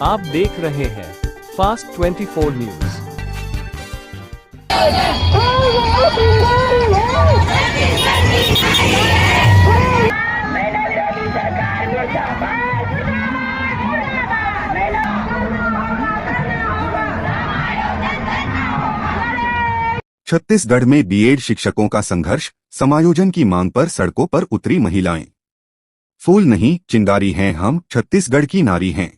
आप देख रहे हैं फास्ट 24 न्यूज। छत्तीसगढ़ में बीएड शिक्षकों का संघर्ष, समायोजन की मांग पर सड़कों पर उतरी महिलाएं। फूल नहीं चिंगारी हैं हम, छत्तीसगढ़ की नारी हैं।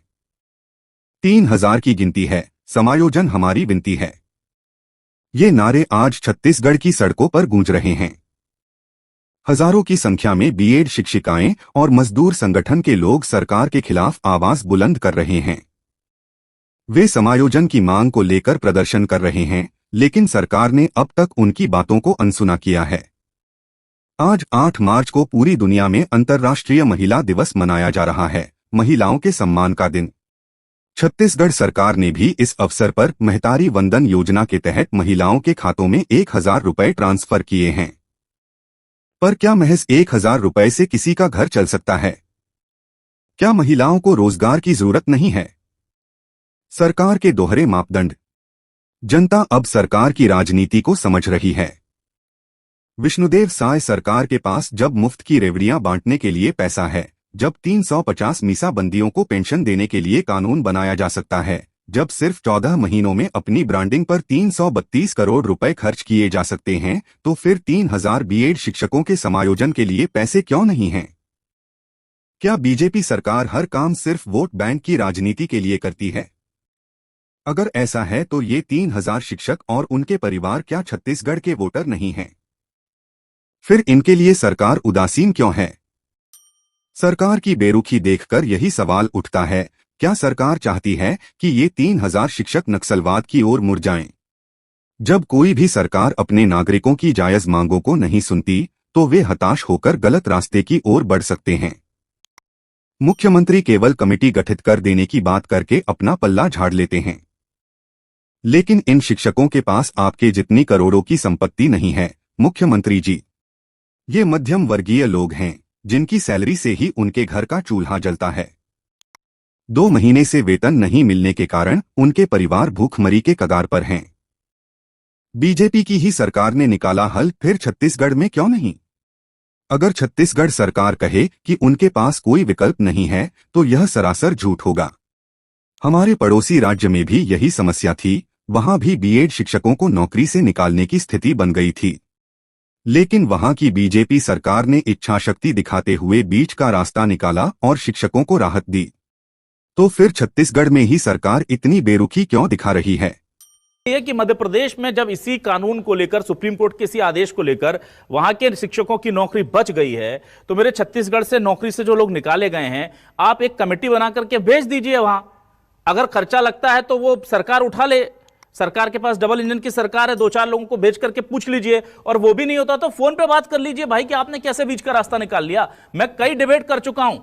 3000 की गिनती है, समायोजन हमारी विनती है। ये नारे आज छत्तीसगढ़ की सड़कों पर गूंज रहे हैं। हजारों की संख्या में बीएड शिक्षिकाएं और मजदूर संगठन के लोग सरकार के खिलाफ आवाज बुलंद कर रहे हैं। वे समायोजन की मांग को लेकर प्रदर्शन कर रहे हैं, लेकिन सरकार ने अब तक उनकी बातों को अनसुना किया है। आज 8 मार्च को पूरी दुनिया में अंतर्राष्ट्रीय महिला दिवस मनाया जा रहा है, महिलाओं के सम्मान का दिन। छत्तीसगढ़ सरकार ने भी इस अवसर पर महतारी वंदन योजना के तहत महिलाओं के खातों में 1000 रुपए ट्रांसफर किए हैं। पर क्या महज 1000 रुपए से किसी का घर चल सकता है? क्या महिलाओं को रोजगार की जरूरत नहीं है? सरकार के दोहरे मापदंड। जनता अब सरकार की राजनीति को समझ रही है। विष्णुदेव साय सरकार के पास जब मुफ्त की रेवड़ियां बांटने के लिए पैसा है, जब 350 मीसाबंदियों को पेंशन देने के लिए कानून बनाया जा सकता है, जब सिर्फ 14 महीनों में अपनी ब्रांडिंग पर 332 करोड़ रुपए खर्च किए जा सकते हैं, तो फिर 3000 बीएड शिक्षकों के समायोजन के लिए पैसे क्यों नहीं हैं? क्या बीजेपी सरकार हर काम सिर्फ वोट बैंक की राजनीति के लिए करती है? अगर ऐसा है तो ये 3000 शिक्षक और उनके परिवार क्या छत्तीसगढ़ के वोटर नहीं हैं? फिर इनके लिए सरकार उदासीन क्यों है? सरकार की बेरुखी देखकर यही सवाल उठता है, क्या सरकार चाहती है कि ये 3000 शिक्षक नक्सलवाद की ओर मुड़ जाएं? जब कोई भी सरकार अपने नागरिकों की जायज मांगों को नहीं सुनती, तो वे हताश होकर गलत रास्ते की ओर बढ़ सकते हैं। मुख्यमंत्री केवल कमेटी गठित कर देने की बात करके अपना पल्ला झाड़ लेते हैं। लेकिन इन शिक्षकों के पास आपके जितनी करोड़ों की संपत्ति नहीं है, मुख्यमंत्री जी। ये मध्यम वर्गीय लोग हैं, जिनकी सैलरी से ही उनके घर का चूल्हा जलता है। 2 महीने से वेतन नहीं मिलने के कारण उनके परिवार भूखमरी के कगार पर हैं। बीजेपी की ही सरकार ने निकाला हल, फिर छत्तीसगढ़ में क्यों नहीं? अगर छत्तीसगढ़ सरकार कहे कि उनके पास कोई विकल्प नहीं है, तो यह सरासर झूठ होगा। हमारे पड़ोसी राज्य में भी यही समस्या थी, वहां भी बीएड शिक्षकों को नौकरी से निकालने की स्थिति बन गई थी। लेकिन वहां की बीजेपी सरकार ने इच्छाशक्ति दिखाते हुए बीच का रास्ता निकाला और शिक्षकों को राहत दी। तो फिर छत्तीसगढ़ में ही सरकार इतनी बेरुखी क्यों दिखा रही है? ये कि मध्य प्रदेश में जब इसी कानून को लेकर, सुप्रीम कोर्ट के इसी आदेश को लेकर वहां के शिक्षकों की नौकरी बच गई है, तो मेरे छत्तीसगढ़ से नौकरी से जो लोग निकाले गए हैं, आप एक कमेटी बना करके भेज दीजिए वहां। अगर खर्चा लगता है तो वो सरकार उठा ले। सरकार के पास डबल इंजन की सरकार है, 2-4 लोगों को भेज करके पूछ लीजिए, और वो भी नहीं होता तो फोन पे बात कर लीजिए, भाई कि आपने कैसे बीच का रास्ता निकाल लिया। मैं कई डिबेट कर चुका हूं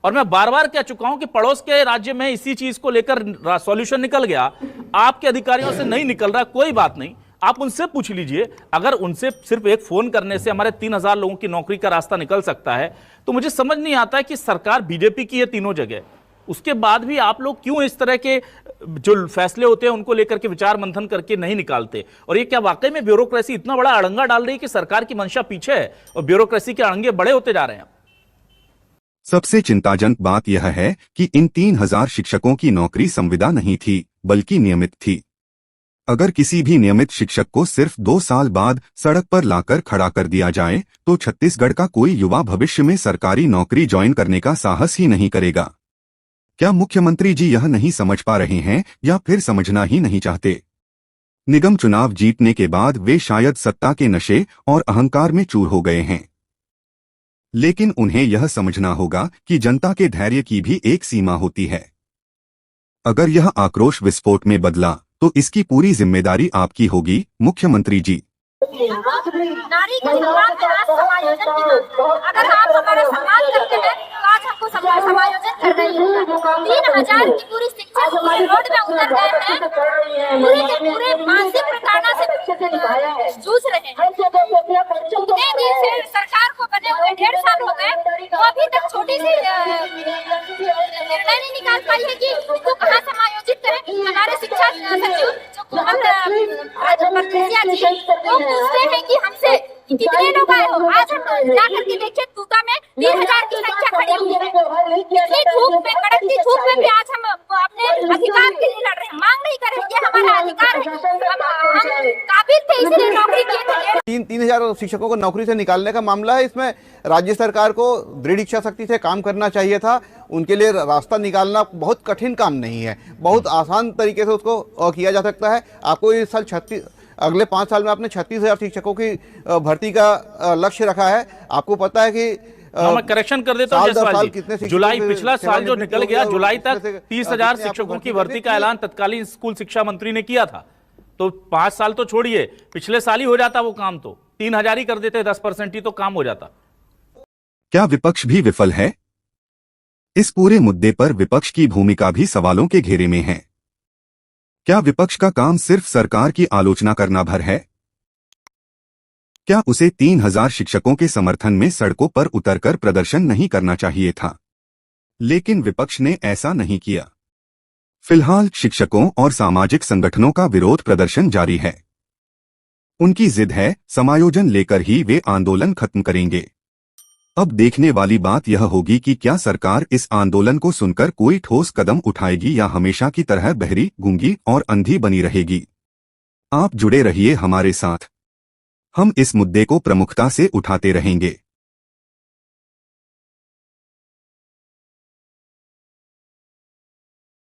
और मैं बार बार कह चुका हूं कि पड़ोस के राज्य में इसी चीज को लेकर सॉल्यूशन निकल गया, आपके अधिकारियों से नहीं निकल रहा, कोई बात नहीं, आप उनसे पूछ लीजिए। अगर उनसे सिर्फ एक फोन करने से हमारे 3000 लोगों की नौकरी का रास्ता निकल सकता है, तो मुझे समझ नहीं आता है कि सरकार बीजेपी की है तीनों जगह, उसके बाद भी आप लोग क्यों इस तरह के जो फैसले होते हैं उनको लेकर के विचार मंथन करके नहीं निकालते? और ये क्या वाकई में ब्यूरोक्रेसी इतना बड़ा अड़ंगा डाल रही है कि सरकार की मंशा पीछे है और ब्यूरोक्रेसी के अड़ंगे बड़े होते जा रहे हैं? सबसे चिंताजनक बात यह है कि इन 3000 शिक्षकों की नौकरी संविदा नहीं थी, बल्कि नियमित थी। अगर किसी भी नियमित शिक्षक को सिर्फ 2 साल बाद सड़क पर लाकर खड़ा कर दिया जाए, तो छत्तीसगढ़ का कोई युवा भविष्य में सरकारी नौकरी ज्वाइन करने का साहस ही नहीं करेगा। क्या मुख्यमंत्री जी यह नहीं समझ पा रहे हैं, या फिर समझना ही नहीं चाहते? निगम चुनाव जीतने के बाद वे शायद सत्ता के नशे और अहंकार में चूर हो गए हैं। लेकिन उन्हें यह समझना होगा कि जनता के धैर्य की भी एक सीमा होती है। अगर यह आक्रोश विस्फोट में बदला, तो इसकी पूरी जिम्मेदारी आपकी होगी, मुख्यमंत्री जी। नारी के सम्मान में आज समायोजन की मांग। अगर आप हमारा सम्मान करते हैं तो आज हमको समायोजन करना ही होगा। 3000 की पूरी शिक्षक रोड में उतर गए हैं, पूरे के पूरे मानसिक प्रताड़ना से जूझ रहे हैं। इतने दिन से सरकार को बने हुए 1.5 साल हो गए, तो अभी तक छोटी सी निर्णय नहीं निकाल पाई है कि इसको कहाँ समायोजित करें। हमारे शिक्षा सचिव जो कोमल परदेसिया जी वो पूछते हैं कि हमसे कितने लोग आए हो। आज हम जा करके देखे तूता में 3000 की संख्या खड़ी हुई है। इतनी धूप में, कड़कती धूप में भी आज हम अपने अधिकार के लिए लड़ रहे हैं, मांग नहीं कर रहे। ये हमारा अधिकार है, हम काबिल थे इसलिए नौकरी किए थे। 3,000 शिक्षकों को नौकरी से निकालने का मामला है। इसमें राज्य सरकार को दृढ़ इच्छा शक्ति से काम करना चाहिए था। उनके लिए रास्ता निकालना बहुत कठिन काम नहीं है, बहुत आसान तरीके से उसको किया जा सकता है। आपको इस साल अगले 5 साल में आपने 36,000 शिक्षकों की भर्ती का लक्ष्य रखा है। आपको पता है कि मैं करेक्शन कर देता हूं जसपाल जी, जुलाई पिछला साल जो निकल गया, जुलाई तक 30,000 शिक्षकों की भर्ती का ऐलान तत्कालीन स्कूल शिक्षा मंत्री ने किया था। तो 5 साल तो छोड़िए, पिछले साल ही हो जाता वो काम, तो 3,000 ही कर देते, 10% ही तो काम हो जाता। क्या विपक्ष भी विफल है? इस पूरे मुद्दे पर विपक्ष की भूमिका भी सवालों के घेरे में है। क्या विपक्ष का काम सिर्फ सरकार की आलोचना करना भर है? क्या उसे 3,000 शिक्षकों के समर्थन में सड़कों पर उतरकर प्रदर्शन नहीं करना चाहिए था? लेकिन विपक्ष ने ऐसा नहीं किया। फिलहाल शिक्षकों और सामाजिक संगठनों का विरोध प्रदर्शन जारी है। उनकी जिद है, समायोजन लेकर ही वे आंदोलन खत्म करेंगे। अब देखने वाली बात यह होगी कि क्या सरकार इस आंदोलन को सुनकर कोई ठोस कदम उठाएगी या हमेशा की तरह बहरी, गूंगी और अंधी बनी रहेगी। आप जुड़े रहिए हमारे साथ, हम इस मुद्दे को प्रमुखता से उठाते रहेंगे।